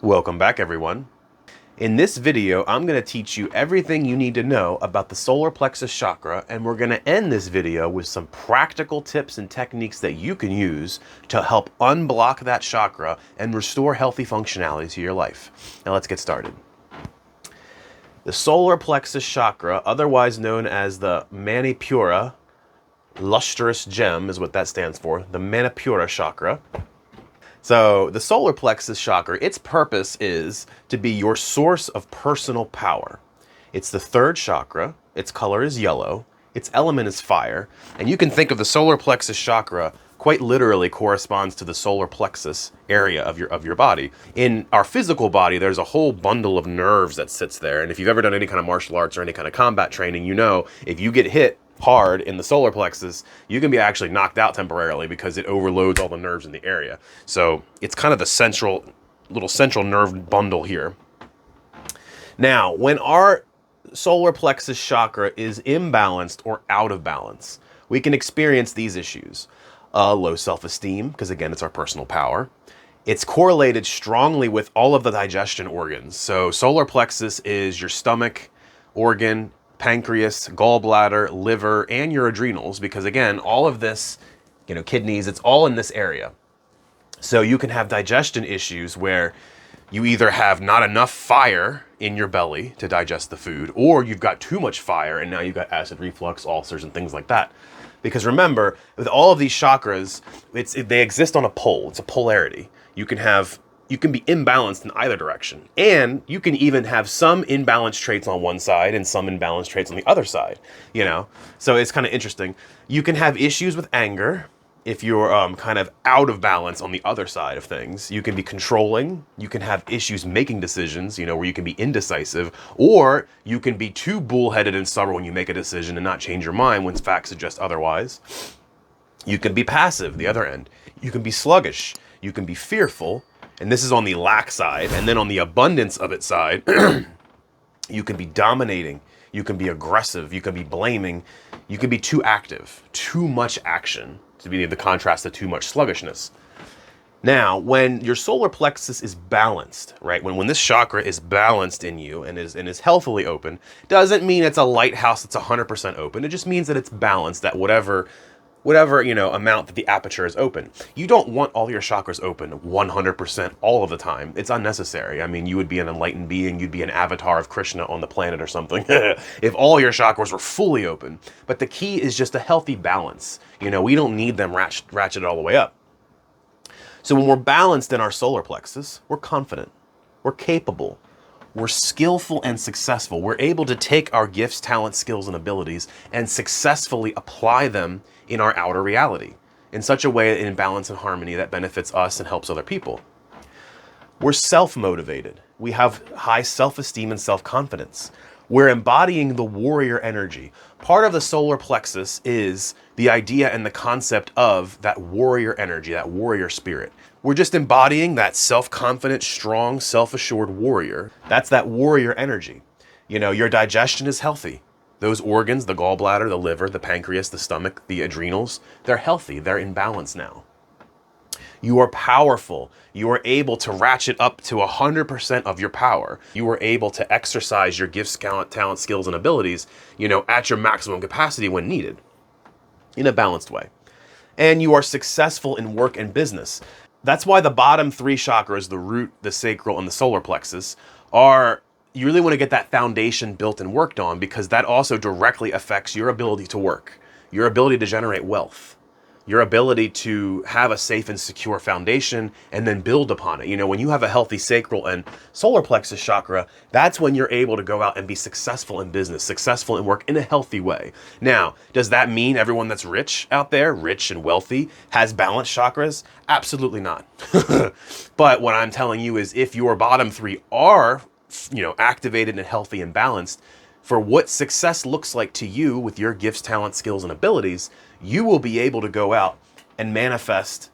Welcome back, everyone. In this video, I'm going to teach you everything you need to know about the solar plexus chakra, and we're going to end this video with some practical tips and techniques that you can use to help unblock that chakra and restore healthy functionality to your life. Now let's get started. The solar plexus chakra, otherwise known as the Manipura, lustrous gem is what that stands for, the Manipura chakra. So the solar plexus chakra, its purpose is to be your source of personal power. It's the third chakra, its color is yellow, its element is fire, and you can think of the solar plexus chakra quite literally corresponds to the solar plexus area of your body. In our physical body, there's a whole bundle of nerves that sits there, and if you've ever done any kind of martial arts or any kind of combat training, you know if you get hit hard in the solar plexus, you can be actually knocked out temporarily because it overloads all the nerves in the area. So it's kind of the little central nerve bundle here. Now, when our solar plexus chakra is imbalanced or out of balance, we can experience these issues. Low self-esteem, because again, it's our personal power. It's correlated strongly with all of the digestion organs. So solar plexus is your stomach organ, pancreas, gallbladder, liver, and your adrenals, because again, all of this, kidneys, it's all in this area. So you can have digestion issues where you either have not enough fire in your belly to digest the food, or you've got too much fire and now you've got acid reflux, ulcers, and things like that. Because remember, with all of these chakras, they exist on a pole. It's a polarity. You can be imbalanced in either direction. And you can even have some imbalanced traits on one side and some imbalanced traits on the other side, So it's kind of interesting. You can have issues with anger if you're kind of out of balance on the other side of things. You can be controlling. You can have issues making decisions, where you can be indecisive. Or you can be too bullheaded and stubborn when you make a decision and not change your mind when facts suggest otherwise. You can be passive, the other end. You can be sluggish. You can be fearful. And this is on the lack side. And then on the abundance of it side, you can be dominating. You can be aggressive. You can be blaming. You can be too active. Too much action, to be the contrast to too much sluggishness. Now, when your solar plexus is balanced, right? When this chakra is balanced in you and is healthily open, doesn't mean it's a lighthouse that's 100% open. It just means that it's balanced at whatever amount that the aperture is open. You don't want all your chakras open 100% all of the time. It's unnecessary. I mean, you would be an enlightened being. You'd be an avatar of Krishna on the planet or something if all your chakras were fully open. But the key is just a healthy balance. We don't need them ratcheted all the way up. So when we're balanced in our solar plexus, we're confident, we're capable, we're skillful and successful. We're able to take our gifts, talents, skills, and abilities and successfully apply them in our outer reality in such a way in balance and harmony that benefits us and helps other people. We're self-motivated. We have high self-esteem and self-confidence. We're embodying the warrior energy. Part of the solar plexus is the idea and the concept of that warrior energy, that warrior spirit. We're just embodying that self-confident, strong, self-assured warrior. That's that warrior energy. Your digestion is healthy. Those organs, the gallbladder, the liver, the pancreas, the stomach, the adrenals, they're healthy. They're in balance now. You are powerful. You are able to ratchet up to 100% of your power. You are able to exercise your gifts, talent, skills, and abilities, at your maximum capacity when needed in a balanced way. And you are successful in work and business. That's why the bottom three chakras, the root, the sacral, and the solar plexus, you really want to get that foundation built and worked on, because that also directly affects your ability to work, your ability to generate wealth, your ability to have a safe and secure foundation and then build upon it. When you have a healthy sacral and solar plexus chakra, that's when you're able to go out and be successful in business, successful in work in a healthy way. Now, does that mean everyone that's rich out there, rich and wealthy, has balanced chakras? Absolutely not. But what I'm telling you is if your bottom three are, activated and healthy and balanced, for what success looks like to you with your gifts, talents, skills, and abilities, you will be able to go out and manifest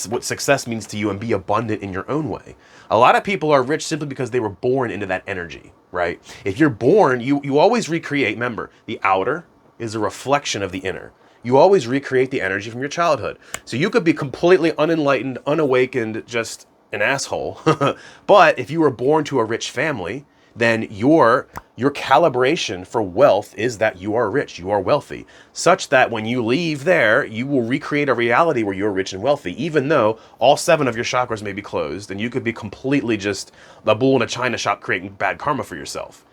what success means to you and be abundant in your own way. A lot of people are rich simply because they were born into that energy, right? If you're born, you always recreate. Remember, the outer is a reflection of the inner. You always recreate the energy from your childhood. So you could be completely unenlightened, unawakened, just an asshole. But if you were born to a rich family, then your calibration for wealth is that you are rich, you are wealthy, such that when you leave there, you will recreate a reality where you're rich and wealthy, even though all 7 of your chakras may be closed, and you could be completely just a bull in a china shop creating bad karma for yourself.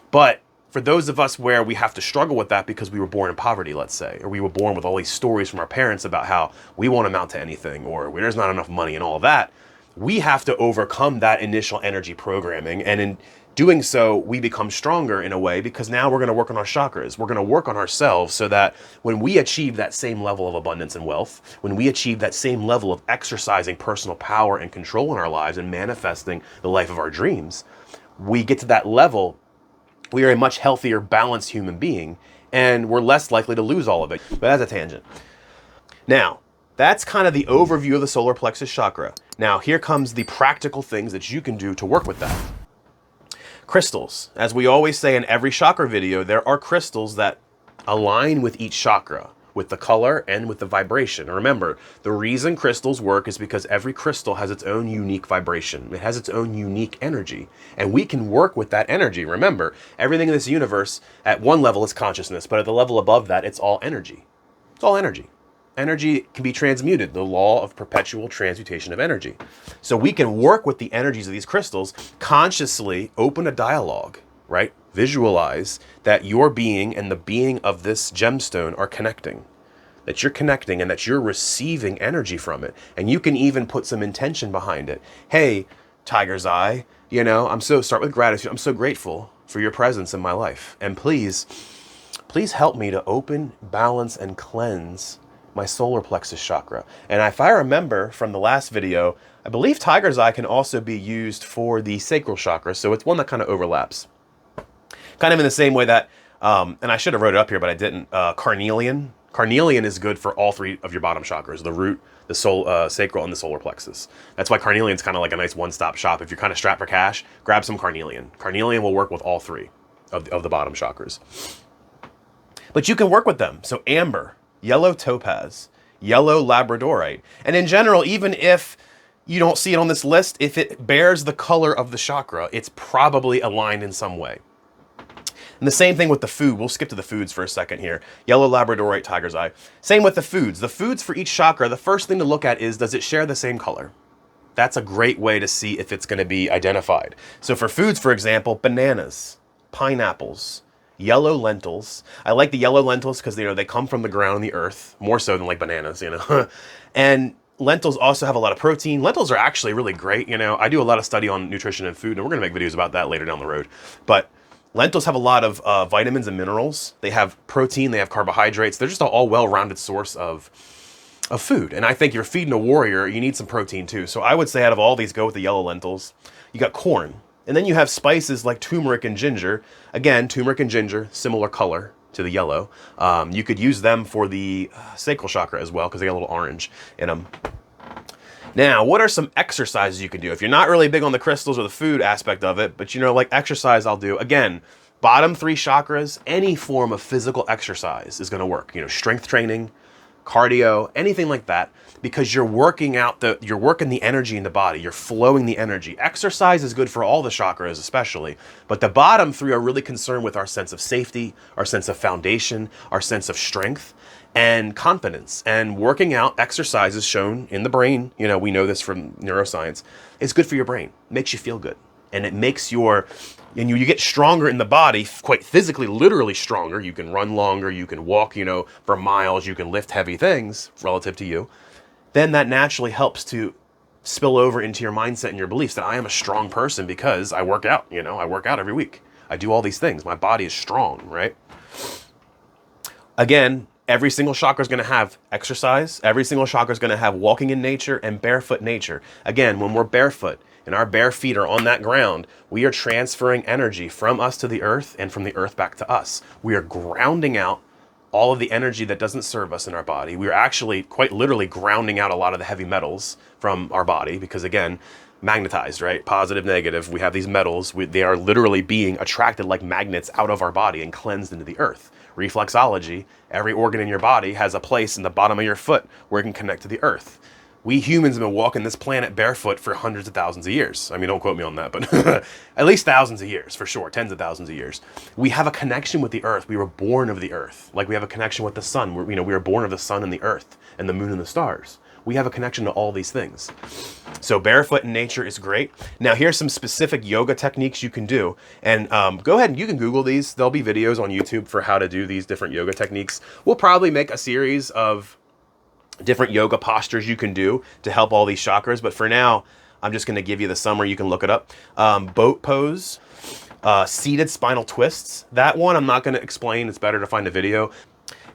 But for those of us where we have to struggle with that because we were born in poverty, let's say, or we were born with all these stories from our parents about how we won't amount to anything, or there's not enough money and all of that, we have to overcome that initial energy programming. And in doing so, we become stronger in a way, because now we're going to work on our chakras. We're going to work on ourselves so that when we achieve that same level of abundance and wealth, when we achieve that same level of exercising personal power and control in our lives and manifesting the life of our dreams, we get to that level, we are a much healthier, balanced human being, and we're less likely to lose all of it. But that's a tangent. Now, that's kind of the overview of the solar plexus chakra. Now, here comes the practical things that you can do to work with that. Crystals. As we always say in every chakra video, there are crystals that align with each chakra, with the color and with the vibration. Remember, the reason crystals work is because every crystal has its own unique vibration. It has its own unique energy, and we can work with that energy. Remember, everything in this universe at one level is consciousness, but at the level above that, it's all energy. It's all energy. Energy can be transmuted, the law of perpetual transmutation of energy. So we can work with the energies of these crystals, consciously open a dialogue, right? Visualize that your being and the being of this gemstone are connecting, that you're connecting and that you're receiving energy from it. And you can even put some intention behind it. Hey, tiger's eye, start with gratitude. I'm so grateful for your presence in my life. And please help me to open, balance, and cleanse my solar plexus chakra. And if I remember from the last video, I believe tiger's eye can also be used for the sacral chakra. So it's one that kind of overlaps. Kind of in the same way that, and I should have wrote it up here, but I didn't, carnelian. Carnelian is good for all 3 of your bottom chakras, the root, the sacral, and the solar plexus. That's why carnelian's kind of like a nice one-stop shop. If you're kind of strapped for cash, grab some carnelian. Carnelian will work with all 3 of the bottom chakras. But you can work with them. So amber, yellow topaz, yellow labradorite. And in general, even if you don't see it on this list, if it bears the color of the chakra, it's probably aligned in some way. And the same thing with the food. We'll skip to the foods for a second here. Yellow labradorite, tiger's eye. Same with the foods. The foods for each chakra, the first thing to look at is, does it share the same color? That's a great way to see if it's going to be identified. So for foods, for example, bananas, pineapples, yellow lentils. I like the yellow lentils because they come from the ground, the earth, more so than like bananas, And lentils also have a lot of protein. Lentils are actually really great. I do a lot of study on nutrition and food, and we're going to make videos about that later down the road. But lentils have a lot of vitamins and minerals. They have protein, they have carbohydrates. They're just an all well-rounded source of food. And I think you're feeding a warrior, you need some protein too. So I would say out of all these, go with the yellow lentils. You got corn. And then you have spices like turmeric and ginger. Again, turmeric and ginger, similar color to the yellow. You could use them for the sacral chakra as well, because they got a little orange in them. Now, what are some exercises you can do? If you're not really big on the crystals or the food aspect of it, but like exercise I'll do. Again, bottom 3 chakras, any form of physical exercise is going to work. Strength training, cardio, anything like that, because you're working the energy in the body, you're flowing the energy. Exercise is good for all the chakras especially, but the bottom 3 are really concerned with our sense of safety, our sense of foundation, our sense of strength and confidence. And working out exercise is shown in the brain, we know this from neuroscience, is good for your brain, makes you feel good. And it makes you get stronger in the body, quite physically, literally stronger. You can run longer, you can walk, for miles, you can lift heavy things relative to you. Then that naturally helps to spill over into your mindset and your beliefs that I am a strong person because I work out, I work out every week. I do all these things. My body is strong, right? Again, every single chakra is going to have exercise. Every single chakra is going to have walking in nature and barefoot nature. Again, when we're barefoot, and our bare feet are on that ground, we are transferring energy from us to the earth and from the earth back to us. We are grounding out all of the energy that doesn't serve us in our body. We are actually quite literally grounding out a lot of the heavy metals from our body because, again, magnetized, right? Positive, negative. We have these metals. They are literally being attracted like magnets out of our body and cleansed into the earth. Reflexology, every organ in your body has a place in the bottom of your foot where it can connect to the earth. We humans have been walking this planet barefoot for hundreds of thousands of years. I mean, don't quote me on that, but at least thousands of years, for sure, tens of thousands of years. We have a connection with the earth. We were born of the earth. Like we have a connection with the sun. We were born of the sun and the earth and the moon and the stars. We have a connection to all these things. So barefoot in nature is great. Now here's some specific yoga techniques you can do. And go ahead and you can Google these. There'll be videos on YouTube for how to do these different yoga techniques. We'll probably make a series of different yoga postures you can do to help all these chakras. But for now, I'm just going to give you the summary. You can look it up. Boat pose, seated spinal twists. That one I'm not going to explain. It's better to find a video.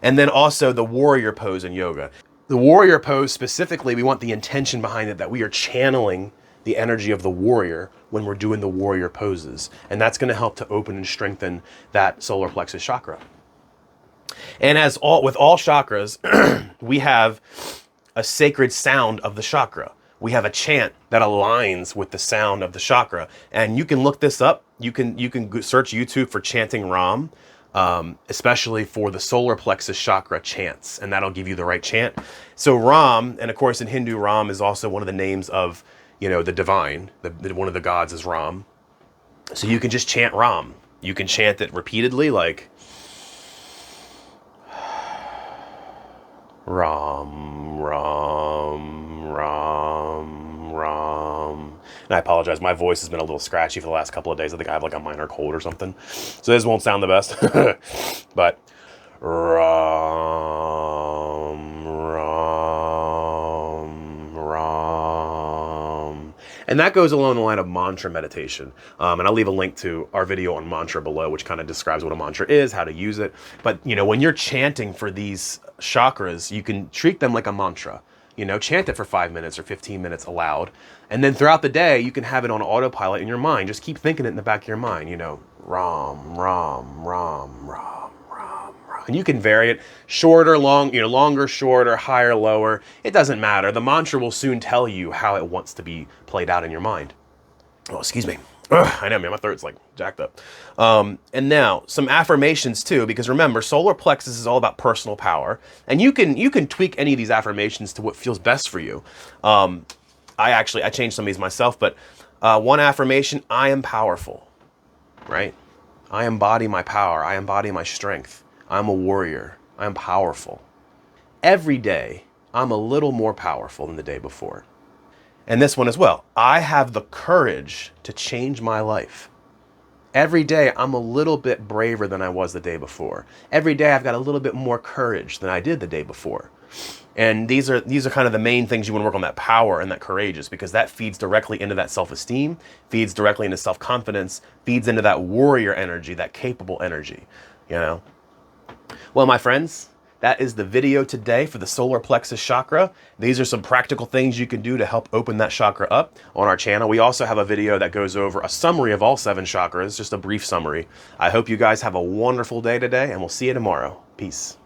And then also the warrior pose in yoga. The warrior pose specifically, we want the intention behind it that we are channeling the energy of the warrior when we're doing the warrior poses. And that's going to help to open and strengthen that solar plexus chakra. And with all chakras, we have a sacred sound of the chakra. We have a chant that aligns with the sound of the chakra. And you can look this up. You can search YouTube for chanting Ram, especially for the solar plexus chakra chants, and that'll give you the right chant. So Ram, and of course in Hindu, Ram is also one of the names of, the divine. One of the gods is Ram. So you can just chant Ram. You can chant it repeatedly, like Ram, Ram, Ram, Ram. And I apologize, my voice has been a little scratchy for the last couple of days. I think I have like a minor cold or something. So this won't sound the best. But Ram, Ram, Ram. And that goes along the line of mantra meditation. And I'll leave a link to our video on mantra below, which kind of describes what a mantra is, how to use it. But, when you're chanting for these chakras, you can treat them like a mantra. Chant it for 5 minutes or 15 minutes aloud. And then throughout the day, you can have it on autopilot in your mind. Just keep thinking it in the back of your mind, Ram, Ram, Ram, Ram, Ram, Ram. And you can vary it shorter, longer, shorter, higher, lower. It doesn't matter. The mantra will soon tell you how it wants to be played out in your mind. Oh, excuse me. Ugh, I know, man, my throat's like jacked up. And now some affirmations too, because remember, solar plexus is all about personal power, and you can tweak any of these affirmations to what feels best for you. I changed some of these myself, but one affirmation: I am powerful, right? I embody my power. I embody my strength. I'm a warrior. I'm powerful. Every day, I'm a little more powerful than the day before. And this one as well. I have the courage to change my life. Every day, I'm a little bit braver than I was the day before. Every day, I've got a little bit more courage than I did the day before. And these are kind of the main things you want to work on, that power and that courageous, because that feeds directly into that self-esteem, feeds directly into self-confidence, feeds into that warrior energy, that capable energy, Well, my friends, that is the video today for the solar plexus chakra. These are some practical things you can do to help open that chakra up on our channel. We also have a video that goes over a summary of all 7 chakras, just a brief summary. I hope you guys have a wonderful day today, and we'll see you tomorrow. Peace.